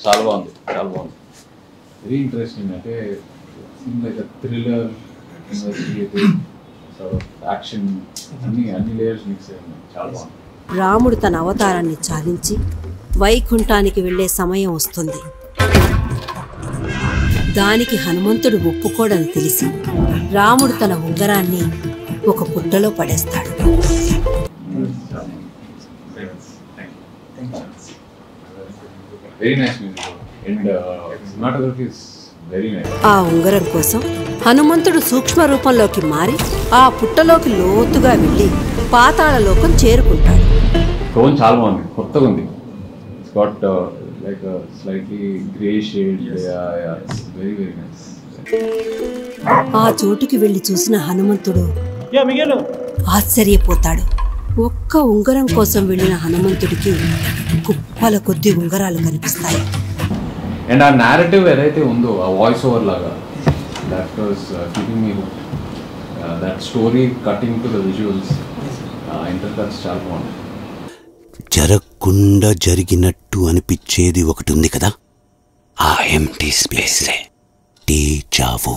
చాలా బాగుంది, చాలా బాగుంది. Very interesting. అంటే లైక్ థ్రిల్లర్, ఇన్వెస్టిగేటివ్, యాక్షన్, అన్ని లేయర్స్ మిక్స్ అయ్యి ఉన్నాయి. చాలా బాగుంది. రాముడు తన అవతారాన్ని చాలించి వైకుంఠానికి వెళ్లే సమయం వస్తుంది. దానికి హనుమంతుడు ఒప్పుకోడని తెలిసి రాముడు తన ఉంగరాన్ని ఒక పుట్టలో పడేస్తాడు. ఆ ఉంగరం కోసం హనుమంతుడు సూక్ష్మ రూపంలోకి మారి ఆ పుట్టలోకి లోతుగా వెళ్ళి పాతాళ లోకం చేరుకుంటాడు. చాలా బాగుంది, కొత్తగా ఉంది. It's got like a slightly grey shade. Yeah, it's very nice. ఆ చోటుకి వెళ్లి చూసిన హనుమంతుడు ఆశ్చర్యపోతాడు. ఒక్క ఉంగరం కోసం వెళ్ళిన హనుమంతుడికి కుప్పల కొద్ది ఉంగరాలు కనిపిస్తాయి. అండ్ ఆ narrative ఏదైతే ఉందో, ఆ వాయిస్ ఓవర్ లాగా, that was keeping me hooked. That story cutting to the visuals, intercuts చాలా బాగుంది. జరగకుండా జరిగినట్టు అనిపించేది ఒకటి ఉంది కదా, ఆ ఎంటీ స్పేసే డేజా vu.